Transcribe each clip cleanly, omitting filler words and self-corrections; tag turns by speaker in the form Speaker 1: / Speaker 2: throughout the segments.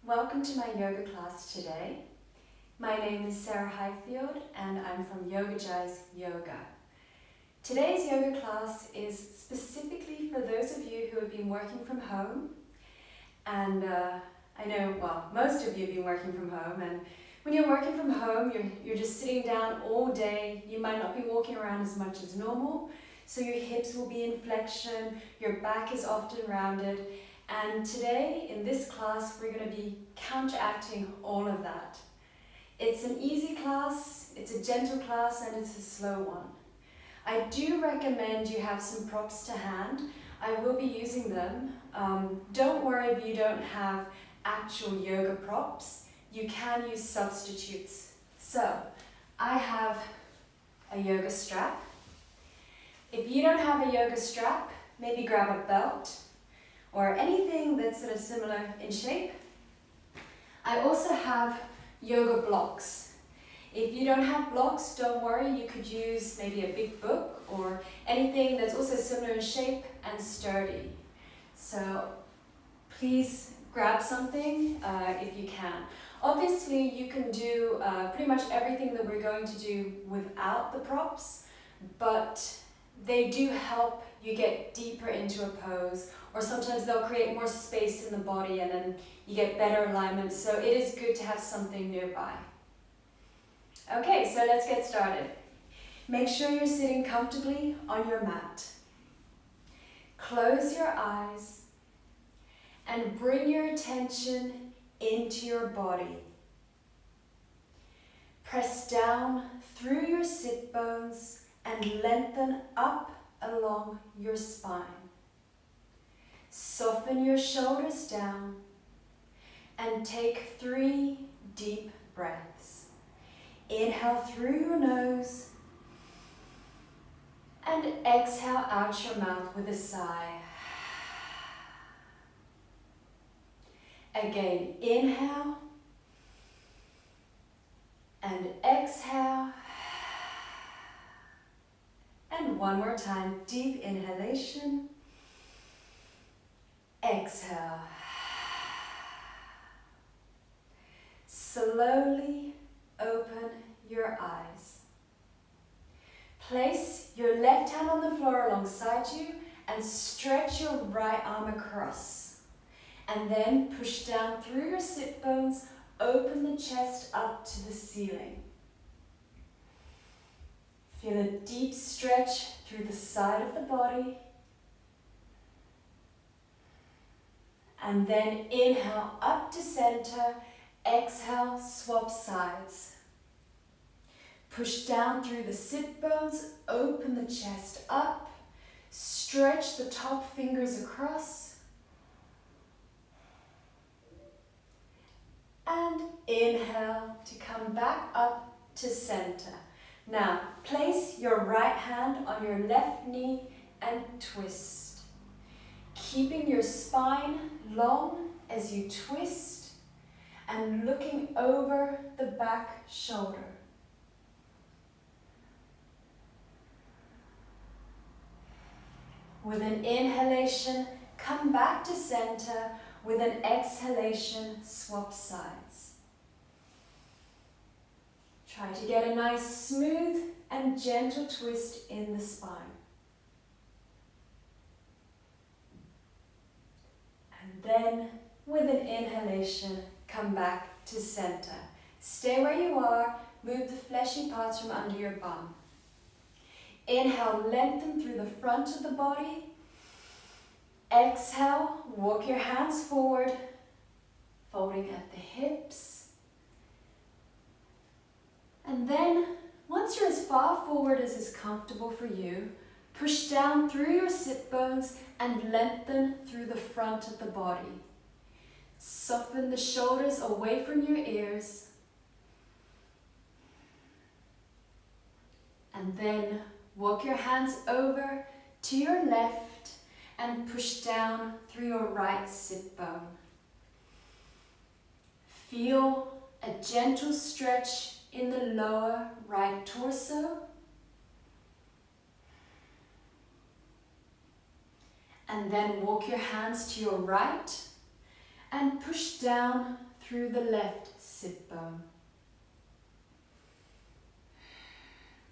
Speaker 1: welcome to my yoga class today. My name is Highfield and I'm from Yogagise Yoga. Today's yoga class is specifically for those of you who have been working from home, and I know, well, most of you have been working from home, and when you're working from home, you're just sitting down all day. You might not be walking around as much as normal, so your hips will be in flexion, your back is often rounded, and today in this class we're going to be counteracting all of that. It's an easy class, it's a gentle class, and it's a slow one. I do recommend you have some props to hand. I will be using them. Don't worry if you don't have actual yoga props. You can use substitutes. So, I have a yoga strap. If you don't have a yoga strap, maybe grab a belt or anything that's sort of similar in shape. I also have yoga blocks. If you don't have blocks, don't worry, you could use maybe a big book or anything that's also similar in shape and sturdy. So please grab something if you can. Obviously, you can do pretty much everything that we're going to do without the props, but they do help you get deeper into a pose, or sometimes they'll create more space in the body and then you get better alignment, so it is good to have something nearby. Okay, so let's get started. Make sure you're sitting comfortably on your mat. Close your eyes and bring your attention into your body. Press down through your sit bones and lengthen up along your spine. Soften your shoulders down and take 3 deep breaths. Inhale through your nose and exhale out your mouth with a sigh. Again, inhale and exhale. And one more time, deep inhalation, exhale. Slowly open your eyes. Place your left hand on the floor alongside you and stretch your right arm across. And then push down through your sit bones, open the chest up to the ceiling. Feel a deep stretch through the side of the body. And then inhale up to center, exhale, swap sides. Push down through the sit bones, open the chest up, stretch the top fingers across. And inhale to come back up to center. Now, place your right hand on your left knee and twist. Keeping your spine long as you twist and looking over the back shoulder. With an inhalation, come back to center. With an exhalation, swap sides. Try to get a nice smooth and gentle twist in the spine. And then, with an inhalation, come back to center. Stay where you are, move the fleshy parts from under your bum. Inhale, lengthen through the front of the body. Exhale, walk your hands forward, folding at the hips. And then, once you're as far forward as is comfortable for you, push down through your sit bones and lengthen through the front of the body. Soften the shoulders away from your ears. And then walk your hands over to your left and push down through your right sit bone. Feel a gentle stretch in the lower right torso. And then walk your hands to your right and push down through the left sit bone.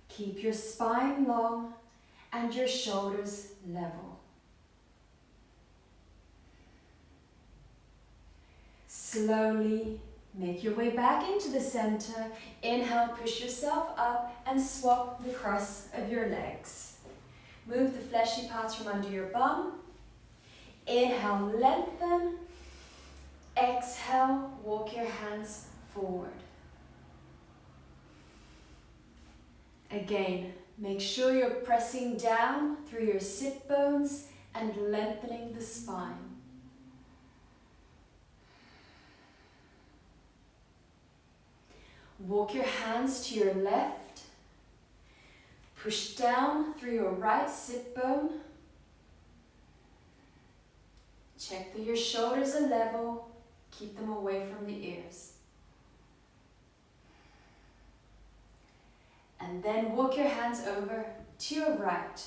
Speaker 1: Keep your spine long and your shoulders level. Slowly make your way back into the center. Inhale, push yourself up and swap the cross of your legs. Move the fleshy parts from under your bum. Inhale, lengthen. Exhale, walk your hands forward. Again, make sure you're pressing down through your sit bones and lengthening the spine. Walk your hands to your left. Push down through your right sit bone. Check that your shoulders are level. Keep them away from the ears. And then walk your hands over to your right.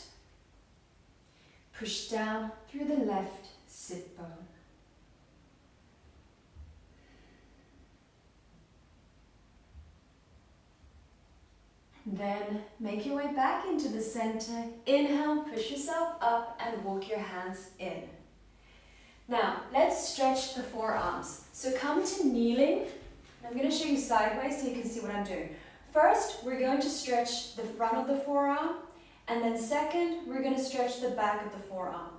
Speaker 1: Push down through the left sit bone. Then make your way back into the center. Inhale, push yourself up and walk your hands in. Now, let's stretch the forearms. So come to kneeling. I'm going to show you sideways so you can see what I'm doing. First, we're going to stretch the front of the forearm, and then second, we're going to stretch the back of the forearm.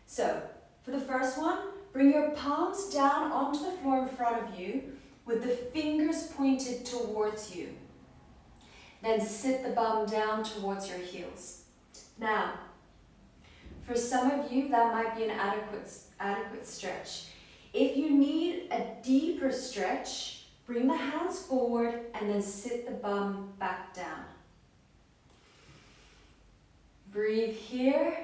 Speaker 1: So, for the first one, bring your palms down onto the floor in front of you with the fingers pointed towards you. Then sit the bum down towards your heels. Now, for some of you, that might be an adequate stretch. If you need a deeper stretch, bring the hands forward and then sit the bum back down. Breathe here,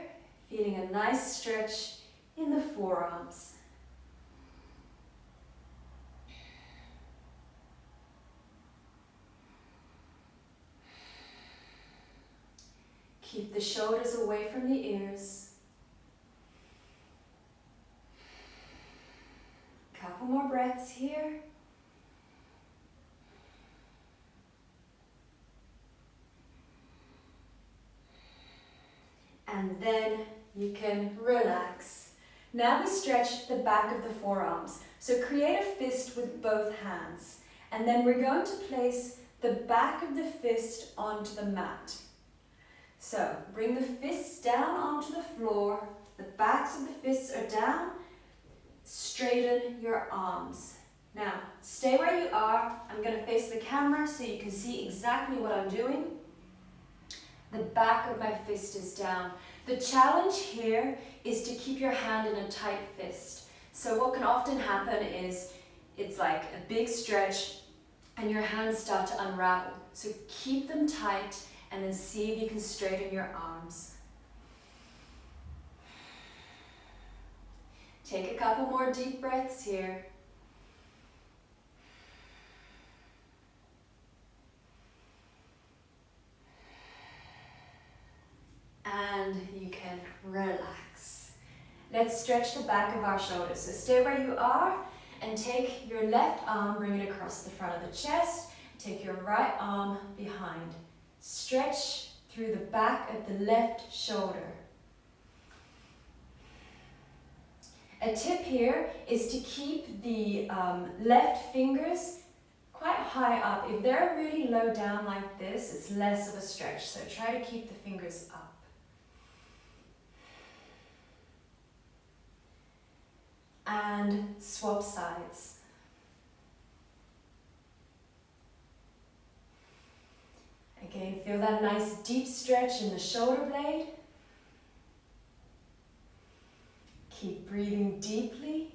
Speaker 1: feeling a nice stretch in the forearms. Keep the shoulders away from the ears. Couple more breaths here. And then you can relax. Now we stretch the back of the forearms. So create a fist with both hands. And then we're going to place the back of the fist onto the mat. So bring the fists down onto the floor. The backs of the fists are down. Straighten your arms. Now, stay where you are. I'm going to face the camera so you can see exactly what I'm doing. The back of my fist is down. The challenge here is to keep your hand in a tight fist. So what can often happen is it's like a big stretch and your hands start to unravel. So keep them tight and then see if you can straighten your arms. Take a couple more deep breaths here. And you can relax. Let's stretch the back of our shoulders. So stay where you are and take your left arm, bring it across the front of the chest. Take your right arm behind. Stretch through the back of the left shoulder. A tip here is to keep the left fingers quite high up. If they're really low down like this, it's less of a stretch. So try to keep the fingers up. And swap sides. Again, feel that nice deep stretch in the shoulder blade. Keep breathing deeply.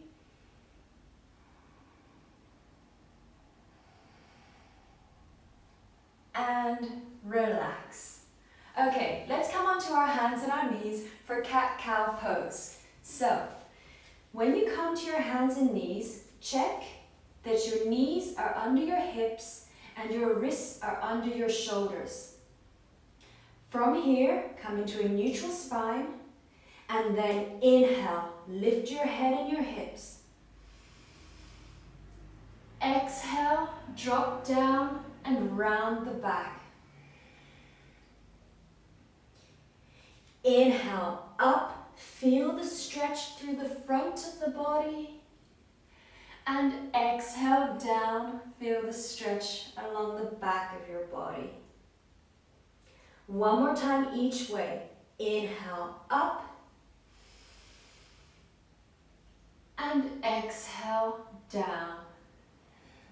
Speaker 1: And relax. Okay, let's come onto our hands and our knees for cat-cow pose. So, when you come to your hands and knees, check that your knees are under your hips and your wrists are under your shoulders. From here, come into a neutral spine, and then inhale, lift your head and your hips. Exhale, drop down and round the back. Inhale, up, feel the stretch through the front of the body. And exhale down, feel the stretch along the back of your body. One more time each way. Inhale, up. And exhale down.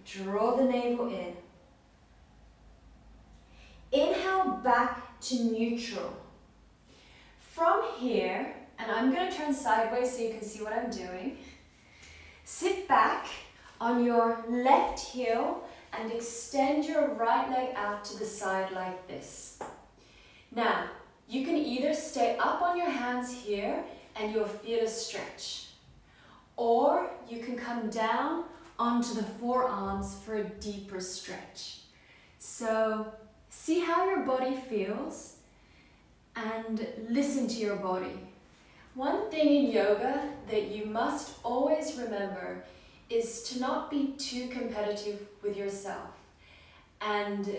Speaker 1: Draw the navel in. Inhale back to neutral. From here, and I'm going to turn sideways so you can see what I'm doing. Sit back on your left heel and extend your right leg out to the side like this. Now, you can either stay up on your hands here and you'll feel a stretch, or you can come down onto the forearms for a deeper stretch. So, see how your body feels and listen to your body. One thing in yoga that you must always remember is to not be too competitive with yourself. And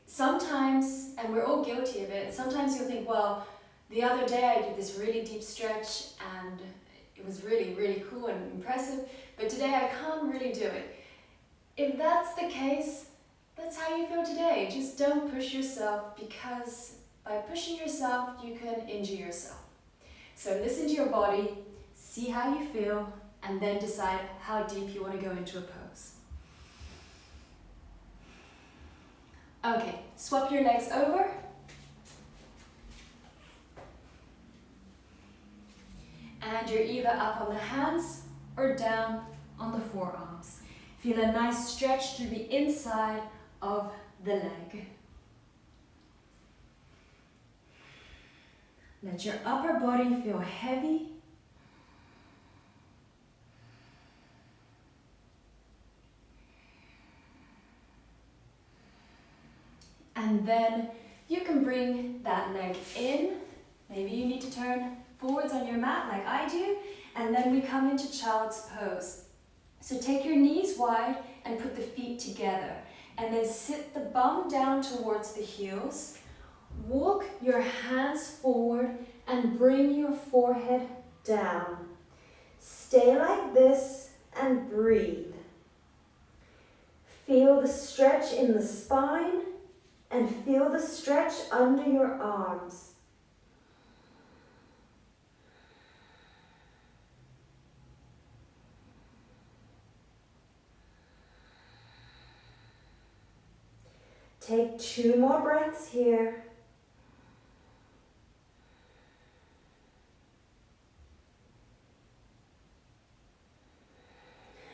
Speaker 1: sometimes, and we're all guilty of it, sometimes you'll think, well, the other day I did this really deep stretch and it was really, really cool and impressive, but today I can't really do it. If that's the case, that's how you feel today. Just don't push yourself, because by pushing yourself, you can injure yourself. So listen to your body, see how you feel, and then decide how deep you want to go into a pose. Okay, swap your legs over. And you're either up on the hands or down on the forearms. Feel a nice stretch through the inside of the leg. Let your upper body feel heavy. And then you can bring that leg in. Maybe you need to turn forwards on your mat like I do. And then we come into child's pose. So take your knees wide and put the feet together. And then sit the bum down towards the heels. Walk your hands forward and bring your forehead down. Stay like this and breathe. Feel the stretch in the spine and feel the stretch under your arms. Take 2 more breaths here.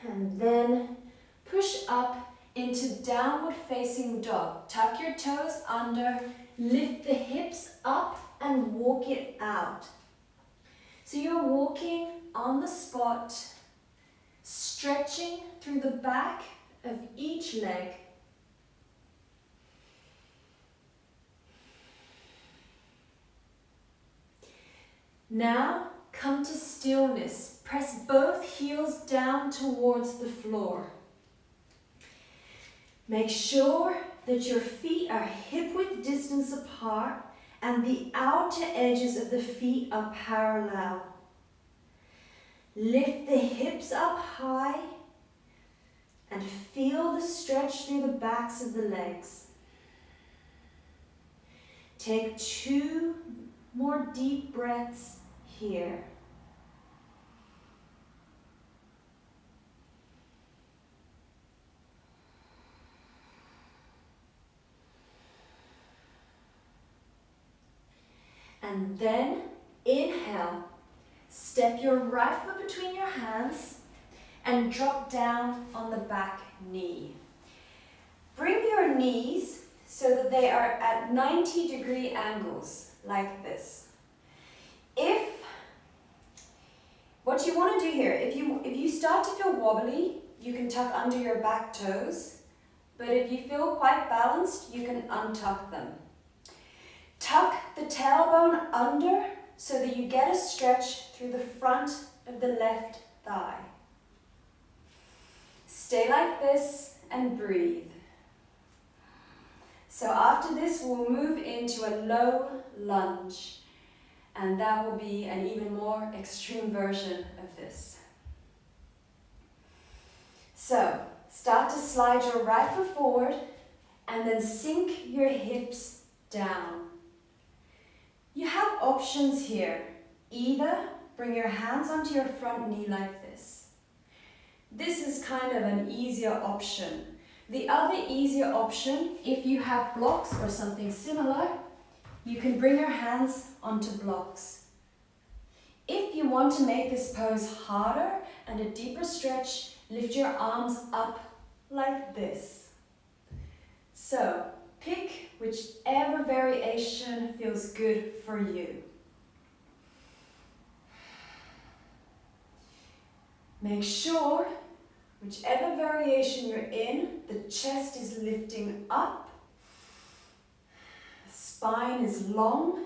Speaker 1: And then push up into downward facing dog. Tuck your toes under, lift the hips up and walk it out. So you're walking on the spot, stretching through the back of each leg. Now come to stillness. Press both heels down towards the floor. Make sure that your feet are hip-width distance apart and the outer edges of the feet are parallel. Lift the hips up high and feel the stretch through the backs of the legs. Take 2 more deep breaths here. And then inhale, step your right foot between your hands and drop down on the back knee. Bring your knees so that they are at 90-degree angles, like this. What you want to do here, if you start to feel wobbly, you can tuck under your back toes, but if you feel quite balanced, you can untuck them. Tuck the tailbone under so that you get a stretch through the front of the left thigh. Stay like this and breathe. So after this, we'll move into a low lunge, and that will be an even more extreme version of this. So start to slide your right foot forward and then sink your hips down. You have options here. Either bring your hands onto your front knee like this. This is kind of an easier option. The other easier option, if you have blocks or something similar, you can bring your hands onto blocks. If you want to make this pose harder and a deeper stretch, lift your arms up like this. So pick whichever variation feels good for you. Make sure, whichever variation you're in, the chest is lifting up, the spine is long.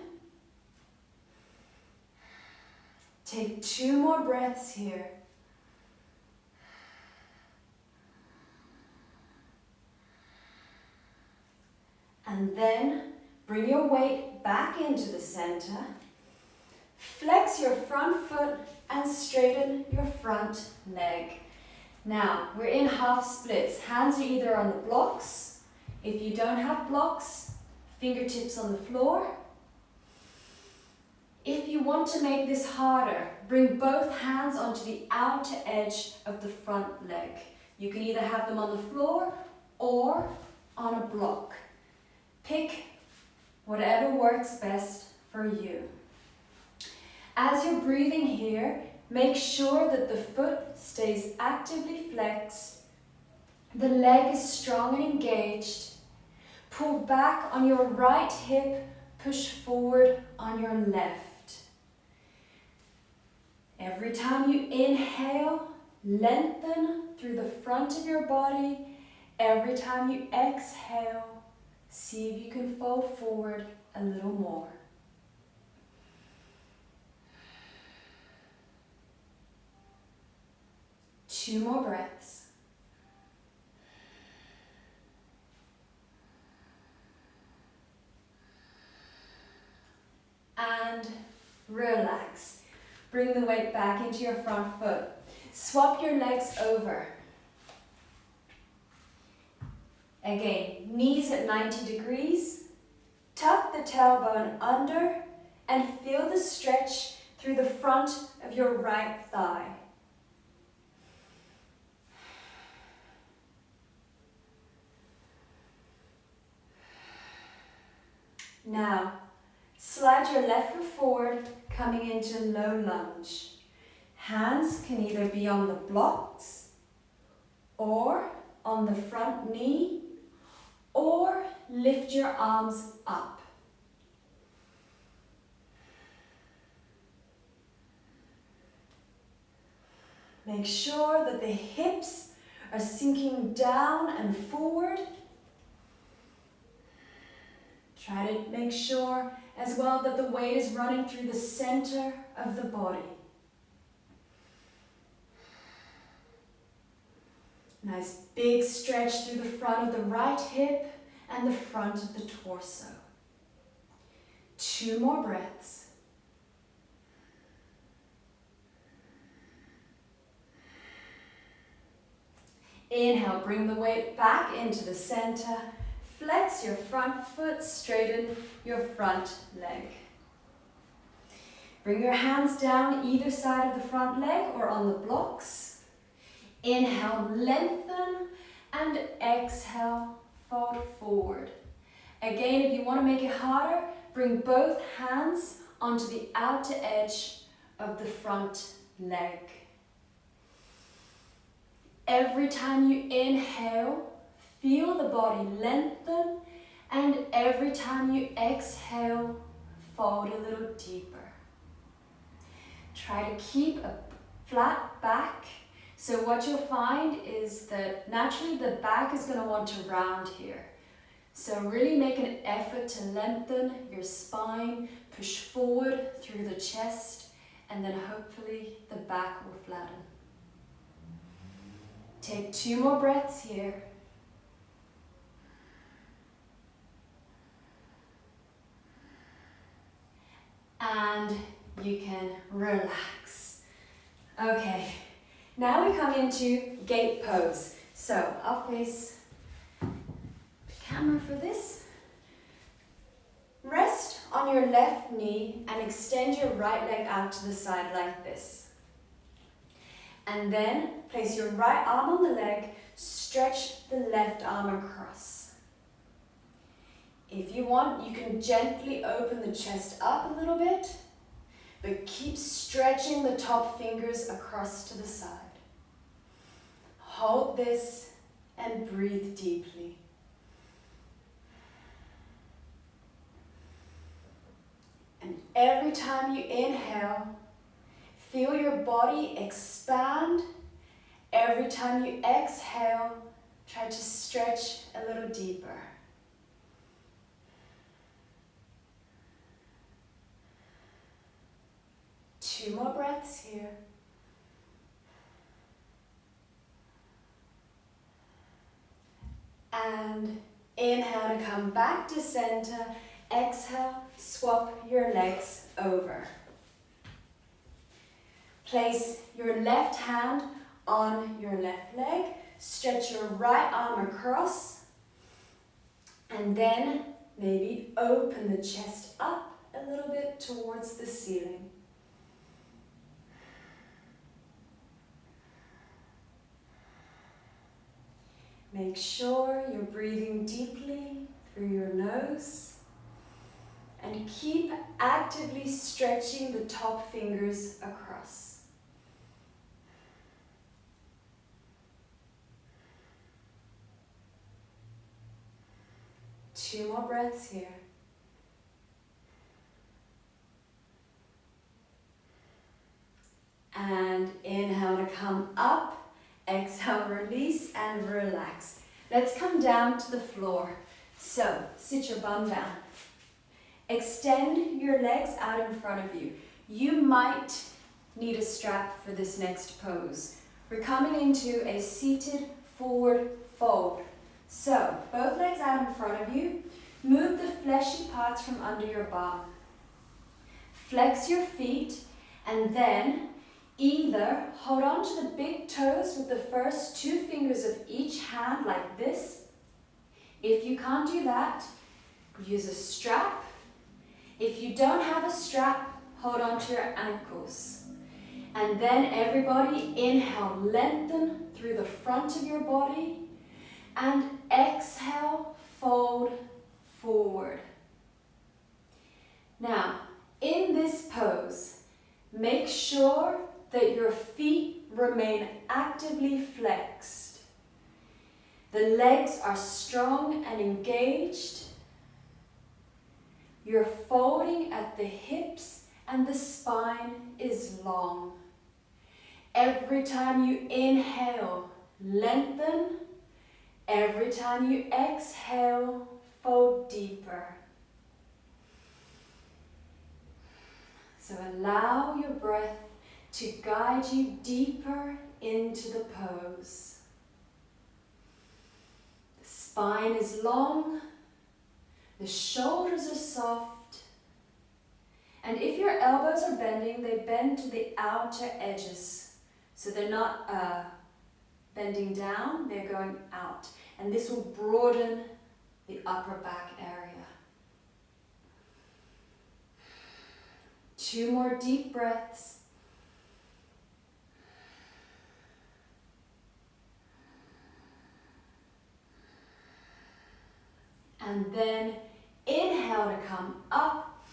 Speaker 1: Take 2 more breaths here. And then bring your weight back into the center. Flex your front foot and straighten your front leg. Now, we're in half splits. Hands are either on the blocks. If you don't have blocks, fingertips on the floor. If you want to make this harder, bring both hands onto the outer edge of the front leg. You can either have them on the floor or on a block. Pick whatever works best for you. As you're breathing here, make sure that the foot stays actively flexed, the leg is strong and engaged. Pull back on your right hip, push forward on your left. Every time you inhale, lengthen through the front of your body. Every time you exhale, see if you can fold forward a little more. Two more breaths. And relax. Bring the weight back into your front foot. Swap your legs over. Again, knees at 90 degrees. Tuck the tailbone under and feel the stretch through the front of your right thigh. Now, slide your left foot forward, coming into low lunge. Hands can either be on the blocks, or on the front knee, or lift your arms up. Make sure that the hips are sinking down and forward. Try to make sure as well that the weight is running through the center of the body. Nice big stretch through the front of the right hip and the front of the torso. 2 more breaths. Inhale, bring the weight back into the center. Flex your front foot, straighten your front leg. Bring your hands down either side of the front leg or on the blocks. Inhale, lengthen, and exhale, fold forward. Again, if you want to make it harder, bring both hands onto the outer edge of the front leg. Every time you inhale, feel the body lengthen, and every time you exhale, fold a little deeper. Try to keep a flat back. So what you'll find is that naturally the back is going to want to round here. So really make an effort to lengthen your spine, push forward through the chest, and then hopefully the back will flatten. Take 2 more breaths here. And you can relax. Okay, now we come into gate pose. So I'll face the camera for this. Rest on your left knee and extend your right leg out to the side like this. And then place your right arm on the leg, stretch the left arm across. If you want, you can gently open the chest up a little bit, but keep stretching the top fingers across to the side. Hold this and breathe deeply. And every time you inhale, feel your body expand. Every time you exhale, try to stretch a little deeper. Two more breaths here. And inhale to come back to center. Exhale, swap your legs over. Place your left hand on your left leg. Stretch your right arm across. And then maybe open the chest up a little bit towards the ceiling. Make sure you're breathing deeply through your nose and keep actively stretching the top fingers across. Two more breaths here. And inhale to come up. Exhale, release and relax. Let's come down to the floor. So, sit your bum down. Extend your legs out in front of you. You might need a strap for this next pose. We're coming into a seated forward fold. So, both legs out in front of you. Move the fleshy parts from under your bum. Flex your feet and then either hold on to the big toes with the first 2 fingers of each hand like this. If you can't do that, use a strap. If you don't have a strap, hold on to your ankles. And then everybody inhale, lengthen through the front of your body. And exhale, fold forward. Now, in this pose, make sure that your feet remain actively flexed. The legs are strong and engaged. You're folding at the hips and the spine is long. Every time you inhale, lengthen. Every time you exhale, fold deeper. So allow your breath to guide you deeper into the pose. The spine is long, the shoulders are soft, and if your elbows are bending, they bend to the outer edges. So they're not bending down, they're going out. And this will broaden the upper back area. 2 more deep breaths. And then inhale to come up.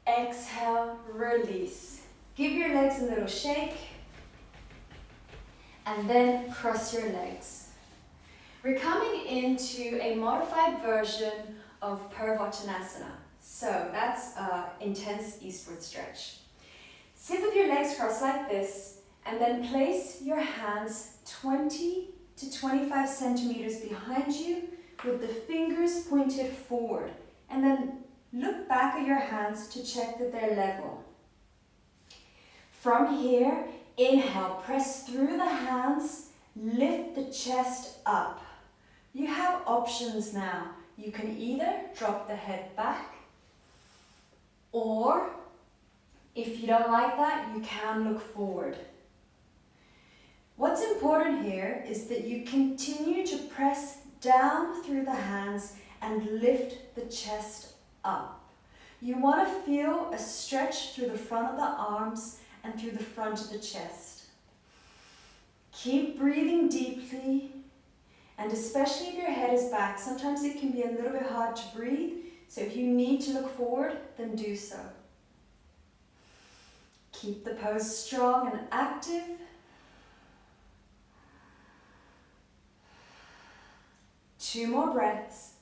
Speaker 1: Exhale, release. Give your legs a little shake. And then cross your legs. We're coming into a modified version of PURVOTTANASANA. So that's an intense eastward stretch. Sit with your legs crossed like this, and then place your hands 20 to 25 centimeters behind you with the fingers pointed forward. And then look back at your hands to check that they're level. From here, inhale, press through the hands Lift the chest up. You have options now. You can either drop the head back, or if you don't like that, you can look forward. What's important here is that you continue to press down through the hands and lift the chest up. You want to feel a stretch through the front of the arms and through the front of the chest. Keep breathing deeply, and especially if your head is back, sometimes it can be a little bit hard to breathe, so if you need to look forward, then do so. Keep the pose strong and active. Two more breaths.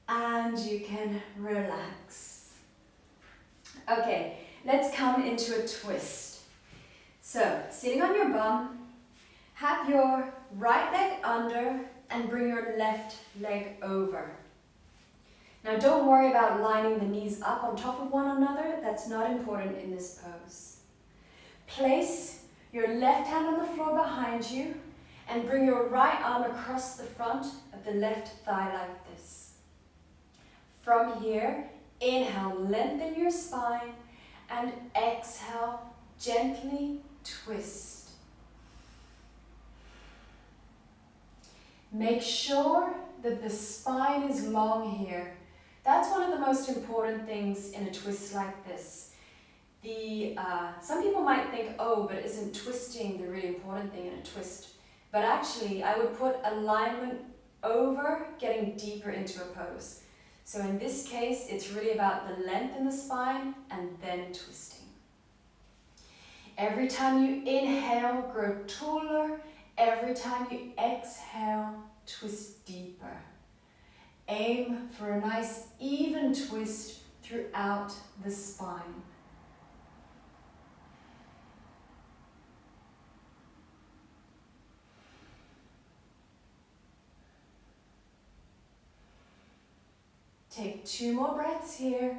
Speaker 1: And you can relax. Okay, let's come into a twist. So, sitting on your bum, have your right leg under and bring your left leg over. Now don't worry about lining the knees up on top of one another, that's not important in this pose. Place your left hand on the floor behind you and bring your right arm across the front of the left thigh like this. From here, inhale, lengthen your spine, and exhale, gently twist. Make sure that the spine is long here. That's one of the most important things in a twist like this. Some people might think, oh, but isn't twisting the really important thing in a twist? But actually, I would put alignment over getting deeper into a pose. So in this case, it's really about the length in the spine and then twisting. Every time you inhale, grow taller. Every time you exhale, twist deeper. Aim for a nice even twist throughout the spine. Take two more breaths here.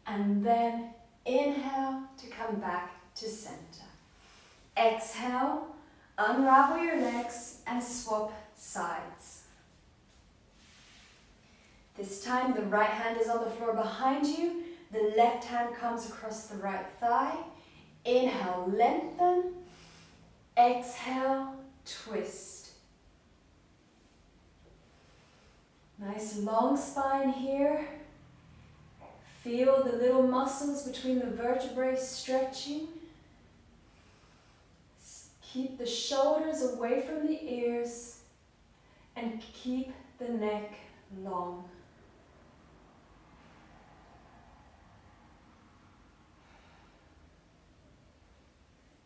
Speaker 1: And then inhale to come back to center. Exhale, unravel your legs and swap sides. This time the right hand is on the floor behind you. The left hand comes across the right thigh. Inhale, lengthen. Exhale, twist. Nice long spine here. Feel the little muscles between the vertebrae stretching. Keep the shoulders away from the ears and keep the neck long.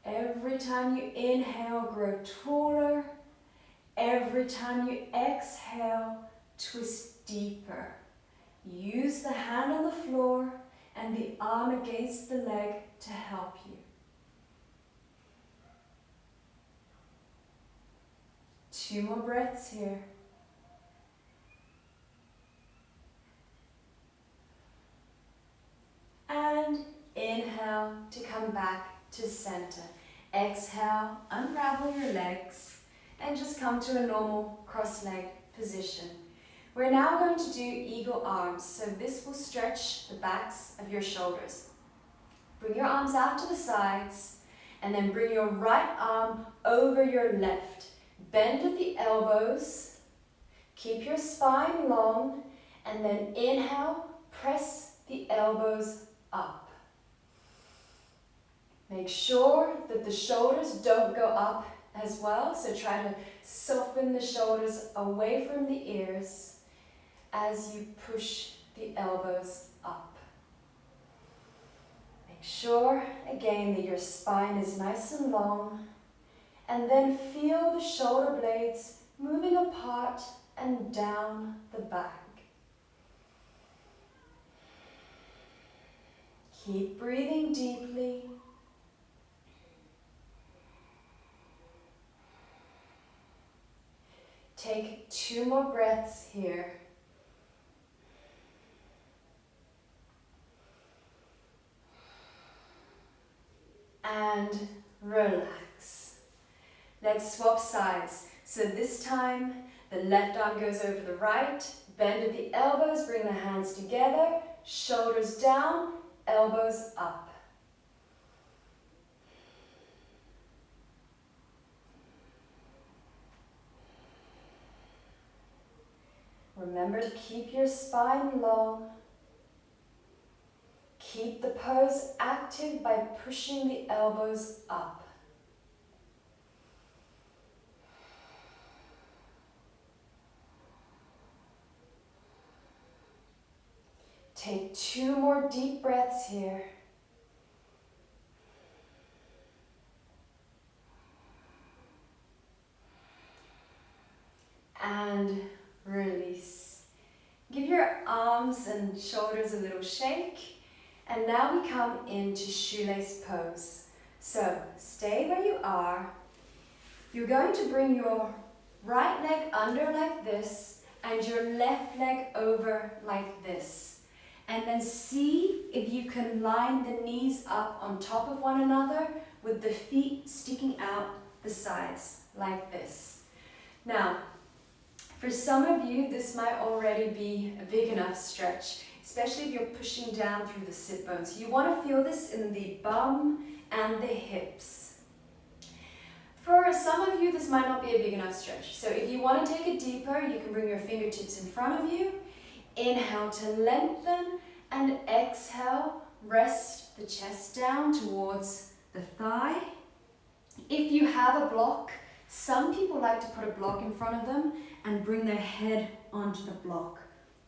Speaker 1: Every time you inhale, grow taller. Every time you exhale, twist deeper. Use the hand on the floor and the arm against the leg to help you. Two more breaths here. And inhale to come back to center. Exhale, unravel your legs and just come to a normal cross-legged position. We're now going to do eagle arms, so this will stretch the backs of your shoulders. Bring your arms out to the sides and then bring your right arm over your left. Bend at the elbows, keep your spine long, and then inhale, press the elbows up. Make sure that the shoulders don't go up as well, so try to soften the shoulders away from the ears as you push the elbows up. Make sure, again, that your spine is nice and long, and then feel the shoulder blades moving apart and down the back. Keep breathing deeply. Take 2 more breaths here. And relax. Let's swap sides. So this time, the left arm goes over the right, bend at the elbows, bring the hands together, shoulders down, elbows up. Remember to keep your spine long. Keep the pose active by pushing the elbows up. Take 2 more deep breaths here. And release. Give your arms and shoulders a little shake. And now we come into shoelace pose. So stay where you are. You're going to bring your right leg under like this and your left leg over like this. And then see if you can line the knees up on top of one another with the feet sticking out the sides like this. Now, for some of you, this might already be a big enough stretch, especially if you're pushing down through the sit bones. You want to feel this in the bum and the hips. For some of you, this might not be a big enough stretch. So if you want to take it deeper, you can bring your fingertips in front of you. Inhale to lengthen and exhale, rest the chest down towards the thigh. If you have a block, some people like to put a block in front of them and bring their head onto the block.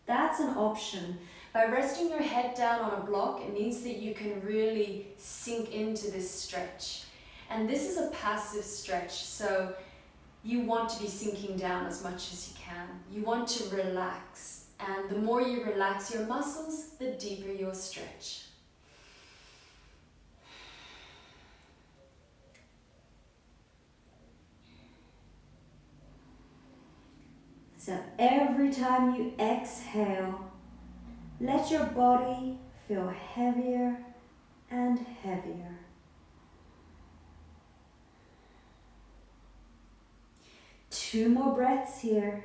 Speaker 1: That's an option. By resting your head down on a block, it means that you can really sink into this stretch. And this is a passive stretch, so you want to be sinking down as much as you can. You want to relax. And the more you relax your muscles, the deeper your stretch. So every time you exhale, let your body feel heavier and heavier. Two more breaths here.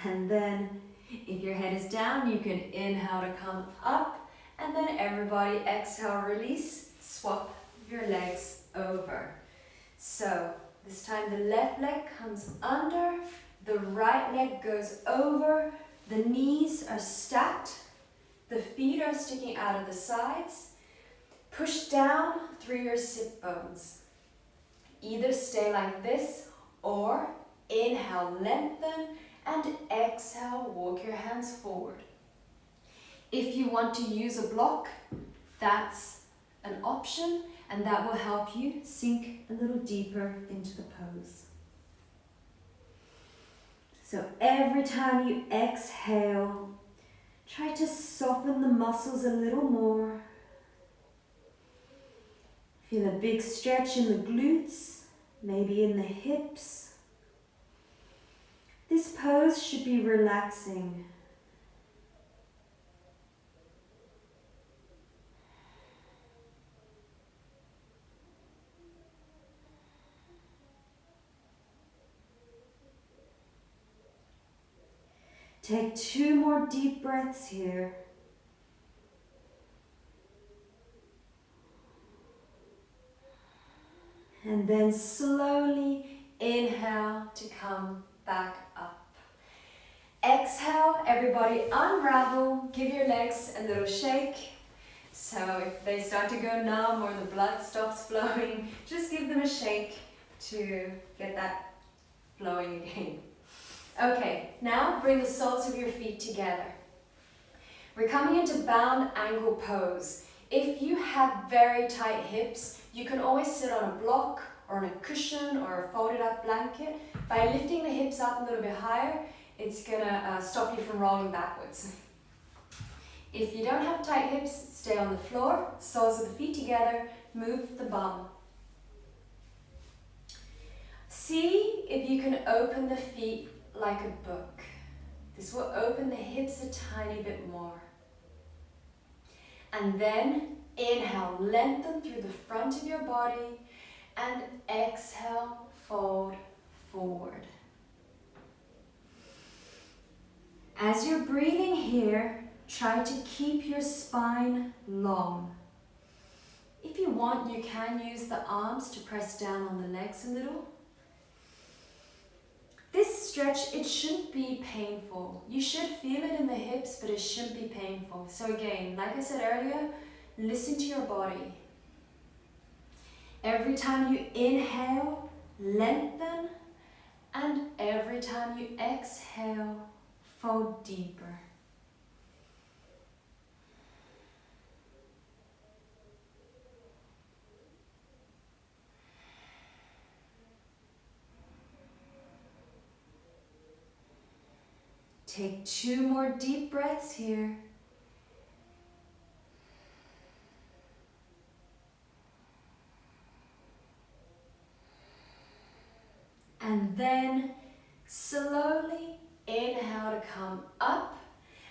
Speaker 1: And then, if your head is down, you can inhale to come up, and then everybody exhale, release, swap your legs over. So, this time the left leg comes under, the right leg goes over, the knees are stacked, the feet are sticking out of the sides. Push down through your sit bones. Either stay like this or inhale, lengthen, and exhale, walk your hands forward. If you want to use a block, that's an option, and that will help you sink a little deeper into the pose. So every time you exhale, try to soften the muscles a little more. Feel a big stretch in the glutes, maybe in the hips. This pose should be relaxing. Take 2 more deep breaths here. And then slowly inhale to come back up. Exhale, everybody unravel, give your legs a little shake. So if they start to go numb or the blood stops flowing, just give them a shake to get that flowing again. Okay, now bring the soles of your feet together. We're coming into bound ankle pose. If you have very tight hips, you can always sit on a block or on a cushion or a folded up blanket. By lifting the hips up a little bit higher, it's gonna stop you from rolling backwards. If you don't have tight hips, stay on the floor, soles of the feet together, move the bum See if you can open the feet like a book. This will open the hips a tiny bit more. And then inhale, lengthen through the front of your body, and exhale, fold forward. As you're breathing here, try to keep your spine long. If you want, you can use the arms to press down on the legs a little. This stretch, it shouldn't be painful. You should feel it in the hips, but it shouldn't be painful. So again, like I said earlier, listen to your body. Every time you inhale, lengthen, and every time you exhale, fold deeper. Take 2 more deep breaths here. And then slowly inhale to come up.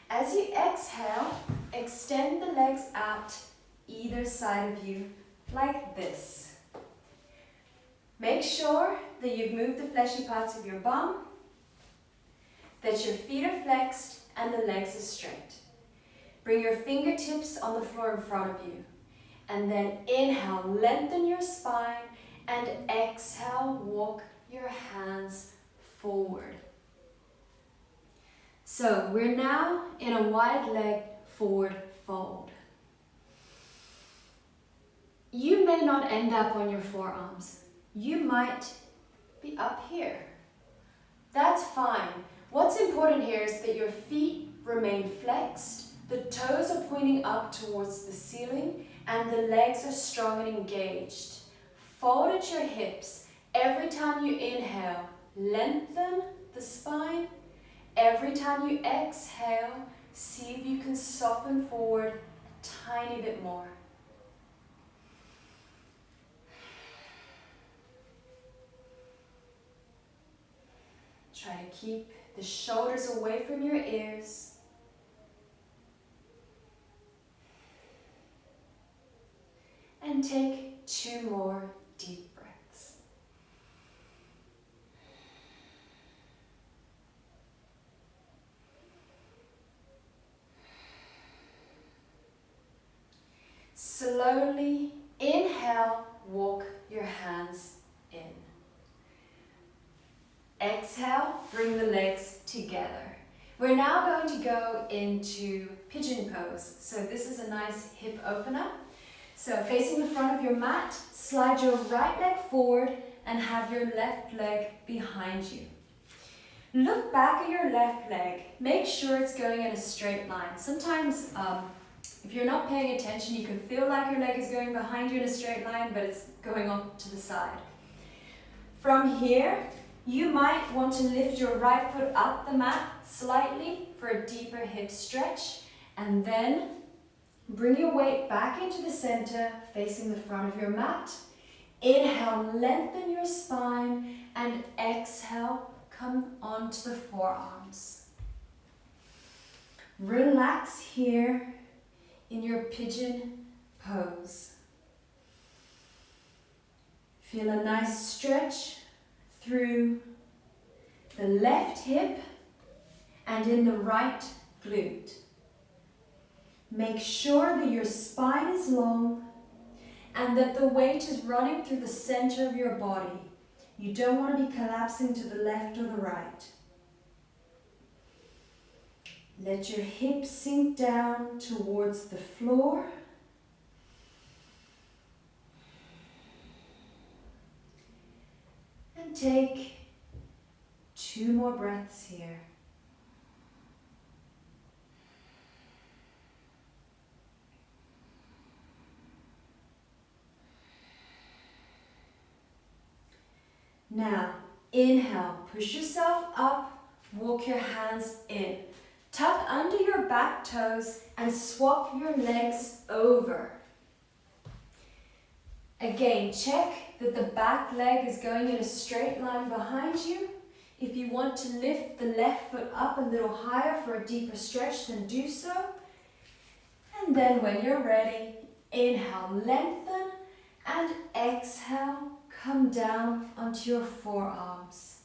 Speaker 1: As you exhale, extend the legs out either side of you like this. Make sure that you've moved the fleshy parts of your bum, that your feet are flexed and the legs are straight. Bring your fingertips on the floor in front of you. And then inhale, lengthen your spine, and exhale, walk your hands forward. So we're now in a wide leg forward fold. You may not end up on your forearms. You might be up here. That's fine. What's important here is that your feet remain flexed, the toes are pointing up towards the ceiling, and the legs are strong and engaged. Fold at your hips. Every time you inhale, lengthen the spine. Every time you exhale, see if you can soften forward a tiny bit more. Try to keep the shoulders away from your ears. And take 2 more deep breaths. Slowly inhale, walk your hands in. Exhale, bring the legs together. We're now going to go into pigeon pose. So this is a nice hip opener. So facing the front of your mat, slide your right leg forward and have your left leg behind you. Look back at your left leg. Make sure it's going in a straight line. Sometimes if you're not paying attention, you can feel like your leg is going behind you in a straight line, but it's going off to the side. From here, you might want to lift your right foot up the mat slightly for a deeper hip stretch, and then bring your weight back into the center, facing the front of your mat. Inhale, lengthen your spine, and exhale, come onto the forearms. Relax here in your pigeon pose. Feel a nice stretch through the left hip and in the right glute. Make sure that your spine is long and that the weight is running through the center of your body. You don't want to be collapsing to the left or the right. Let your hips sink down towards the floor. And take 2 more breaths here. Now, inhale, push yourself up, walk your hands in. Tuck under your back toes and swap your legs over. Again, check that the back leg is going in a straight line behind you. If you want to lift the left foot up a little higher for a deeper stretch, then do so. And then when you're ready, inhale, lengthen, and exhale, come down onto your forearms.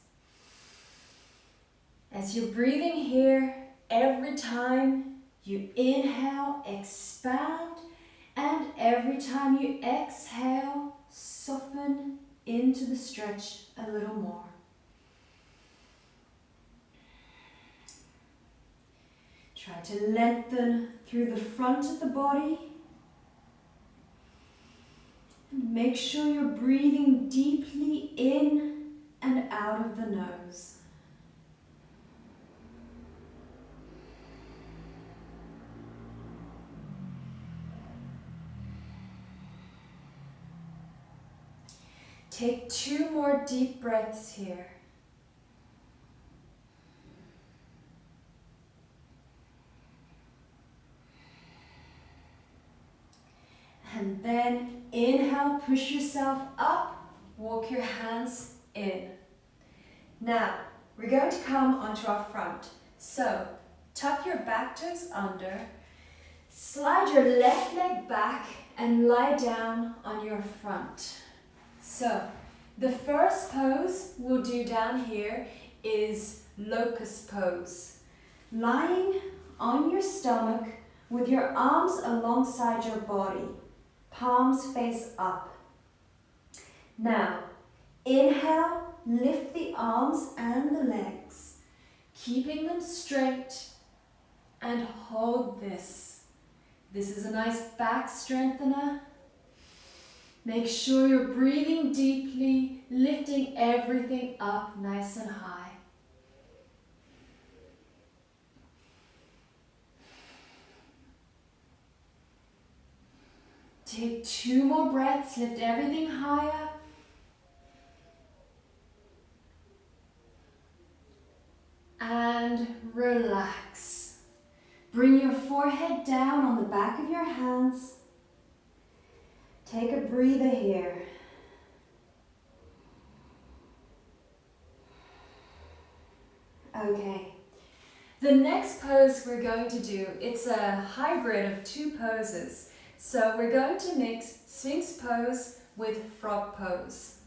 Speaker 1: As you're breathing here, every time you inhale, expand, and every time you exhale, soften into the stretch a little more. Try to lengthen through the front of the body. And make sure you're breathing deeply in and out of the nose. Take 2 more deep breaths here. And then inhale, push yourself up, walk your hands in. Now, we're going to come onto our front. So, tuck your back toes under, slide your left leg back and lie down on your front. So, the first pose we'll do down here is locust pose. Lying on your stomach with your arms alongside your body, palms face up. Now, inhale, lift the arms and the legs, keeping them straight, and hold this. This is a nice back strengthener. Make sure you're breathing deeply, lifting everything up nice and high. Take 2 more breaths, lift everything higher. And relax. Bring your forehead down on the back of your hands. Take a breather here. Okay. The next pose we're going to do, it's a hybrid of 2 poses. So we're going to mix Sphinx pose with frog pose.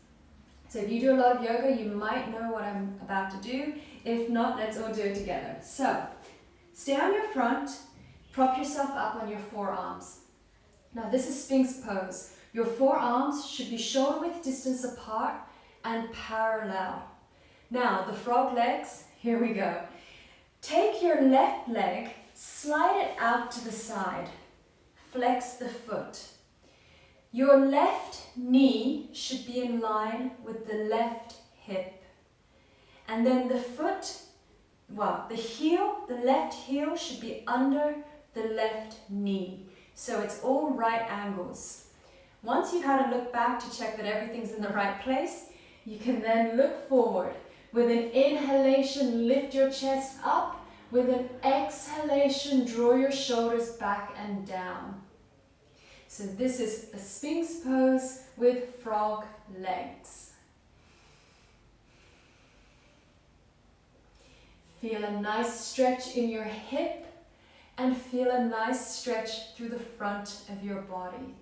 Speaker 1: So if you do a lot of yoga, you might know what I'm about to do. If not, let's all do it together. So, stay on your front, prop yourself up on your forearms. Now this is Sphinx pose. Your forearms should be shoulder width distance apart and parallel. Now the frog legs, here we go. Take your left leg, slide it out to the side. Flex the foot. Your left knee should be in line with the left hip. And then the foot, the left heel should be under the left knee. So it's all right angles. Once you've had a look back to check that everything's in the right place, you can then look forward. With an inhalation, lift your chest up. With an exhalation, draw your shoulders back and down. So this is a Sphinx pose with frog legs. Feel a nice stretch in your hip and feel a nice stretch through the front of your body.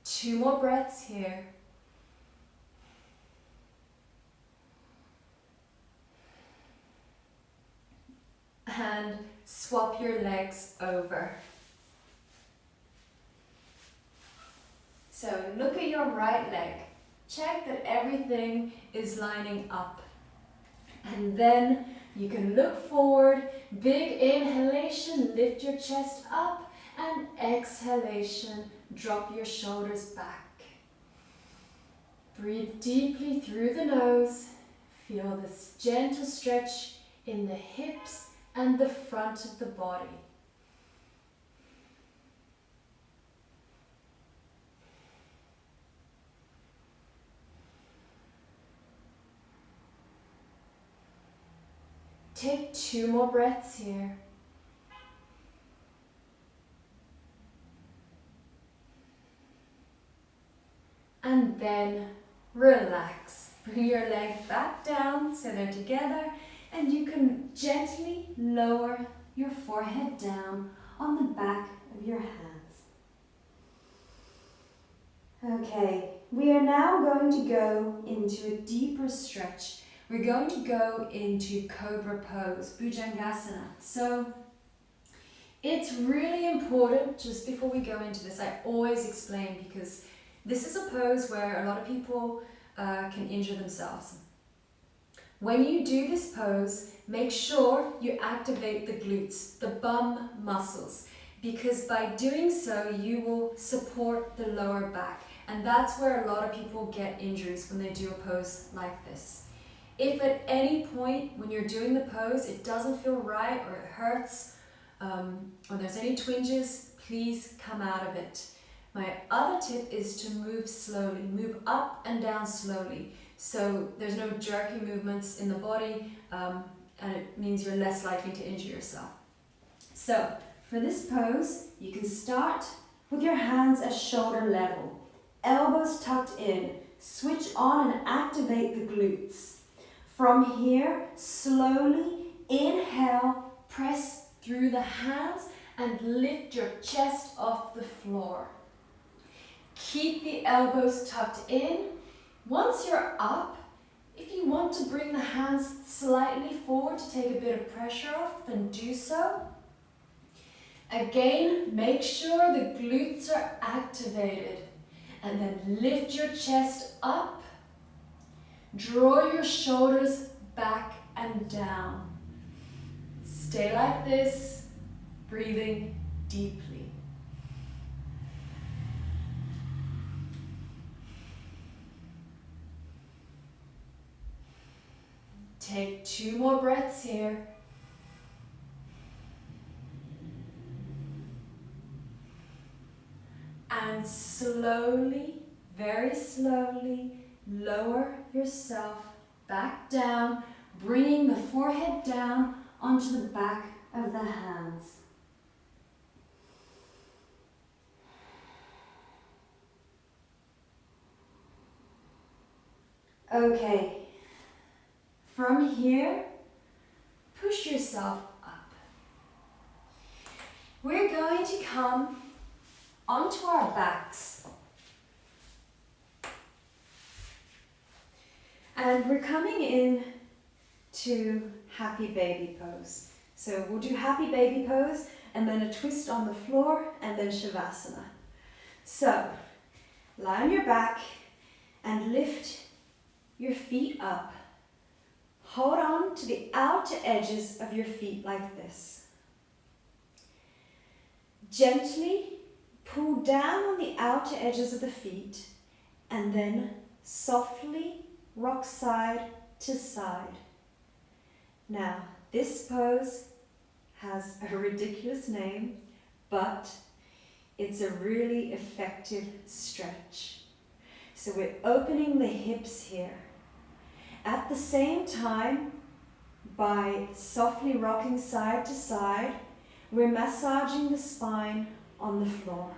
Speaker 1: Two more breaths here. And swap your legs over. So look at your right leg. Check that everything is lining up. And then you can look forward. Big inhalation, lift your chest up. And exhalation, drop your shoulders back. Breathe deeply through the nose. Feel this gentle stretch in the hips and the front of the body. Take two more breaths here. and then relax. Bring your legs back down so they're together, and you can gently lower your forehead down on the back of your hands. Okay, we are now going to go into a deeper stretch. We're going to go into Cobra pose, Bhujangasana. So it's really important, just before we go into this, I always explain, because this is a pose where a lot of people can injure themselves. When you do this pose, make sure you activate the glutes, the bum muscles, because by doing so, you will support the lower back. And that's where a lot of people get injuries when they do a pose like this. If at any point when you're doing the pose, it doesn't feel right or it hurts, or there's any twinges, please come out of it. My other tip is to move slowly, move up and down slowly. So there's no jerky movements in the body, and it means you're less likely to injure yourself. So for this pose, you can start with your hands at shoulder level, elbows tucked in, switch on and activate the glutes. From here, slowly inhale, press through the hands and lift your chest off the floor. Keep the elbows tucked in. Once you're up, if you want to bring the hands slightly forward to take a bit of pressure off, then do so. Again, make sure the glutes are activated, and then lift your chest up. Draw your shoulders back and down. Stay like this, breathing deeply. Take 2 more breaths here. And slowly, very slowly, lower yourself back down, bringing the forehead down onto the back of the hands. Okay. From here, push yourself up. We're going to come onto our backs. And we're coming in to happy baby pose. So we'll do happy baby pose and then a twist on the floor and then Shavasana. So lie on your back and lift your feet up. Hold on to the outer edges of your feet like this. Gently pull down on the outer edges of the feet and then softly rock side to side. Now, this pose has a ridiculous name, but it's a really effective stretch. So we're opening the hips here. At the same time, by softly rocking side to side, we're massaging the spine on the floor.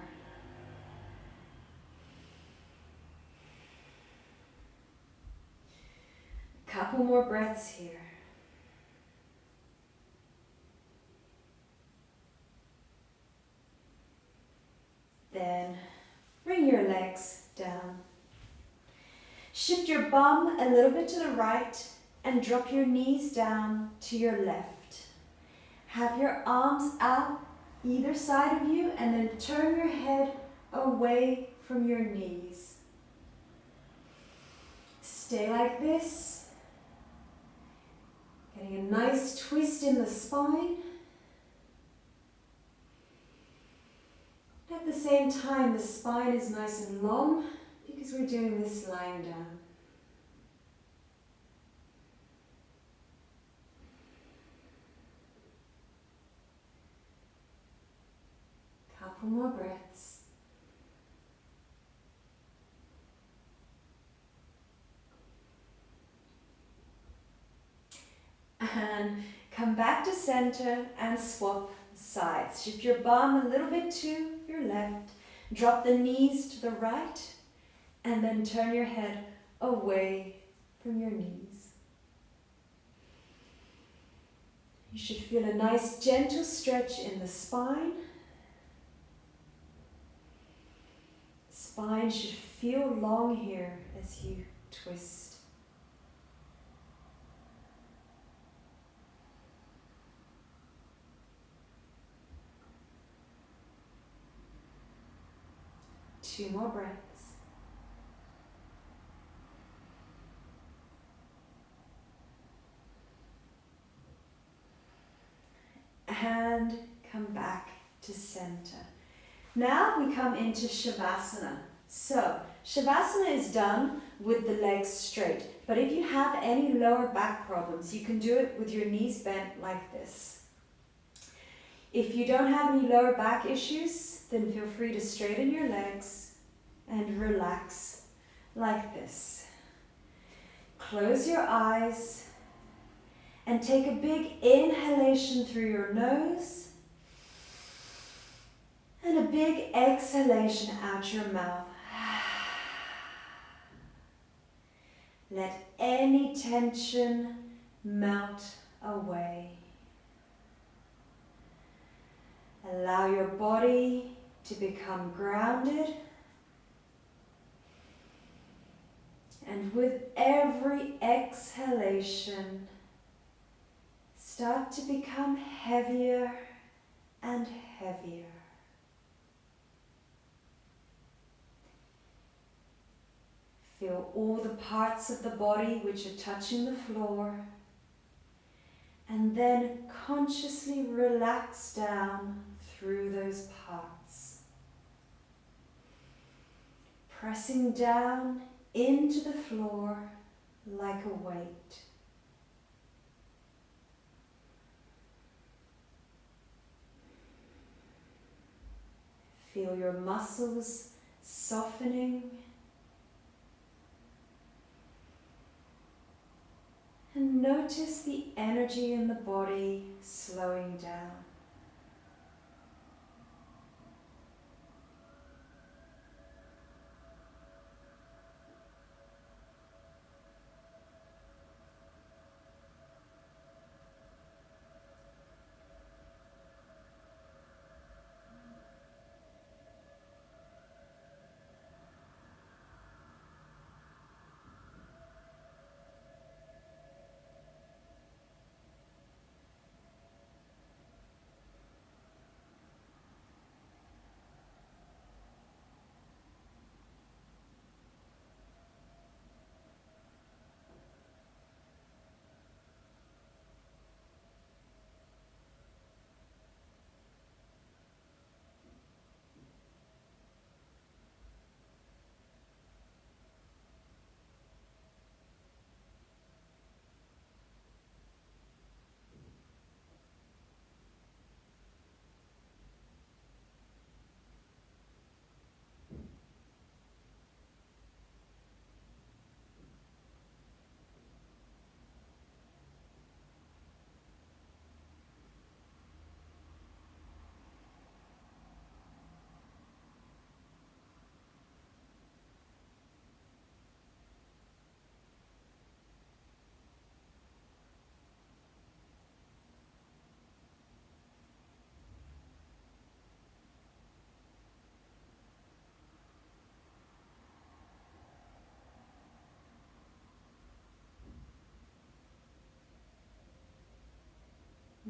Speaker 1: Couple more breaths here. Then bring your legs down. Shift your bum a little bit to the right and drop your knees down to your left. Have your arms out either side of you and then turn your head away from your knees. Stay like this. Getting a nice twist in the spine. At the same time, the spine is nice and long because we're doing this lying down. Couple more breaths. And come back to center and swap sides. Shift your bum a little bit to your left. Drop the knees to the right And then turn your head away from your knees. You should feel a nice gentle stretch in the spine. Spine should feel long here as you twist. Two more breaths. And come back to center. Now we come into Shavasana. So, Shavasana is done with the legs straight. But if you have any lower back problems, you can do it with your knees bent like this. If you don't have any lower back issues, then feel free to straighten your legs and relax like this. Close your eyes and take a big inhalation through your nose and a big exhalation out your mouth. Let any tension melt away. Allow your body to become grounded. And with every exhalation, start to become heavier and heavier. Feel all the parts of the body which are touching the floor. And then consciously relax down through those parts. Pressing down into the floor like a weight. Feel your muscles softening. And notice the energy in the body slowing down.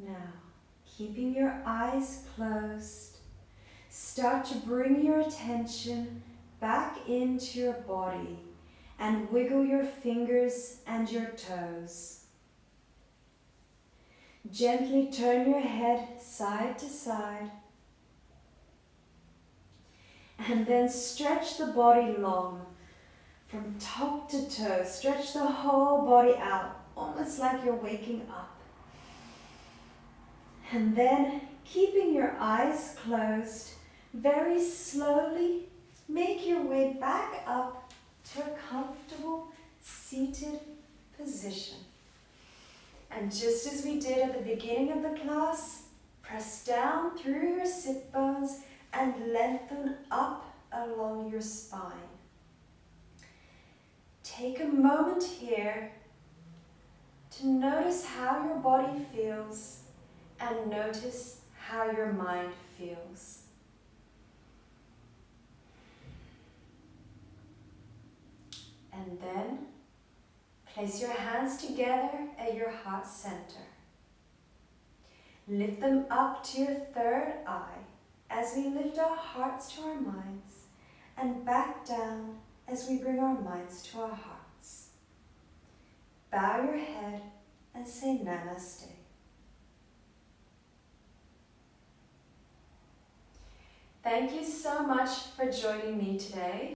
Speaker 1: Now, keeping your eyes closed, start to bring your attention back into your body and wiggle your fingers and your toes. Gently turn your head side to side and then stretch the body long from top to toe. Stretch the whole body out, almost like you're waking up. And then, keeping your eyes closed, very slowly make your way back up to a comfortable seated position. And just as we did at the beginning of the class, press down through your sit bones and lengthen up along your spine. moment here to notice how your body feels and notice how your mind feels. And then place your hands together at your heart center. Lift them up to your third eye as we lift our hearts to our minds, and back down as we bring our minds to our hearts. Bow your head and say Namaste. Thank you so much for joining me today.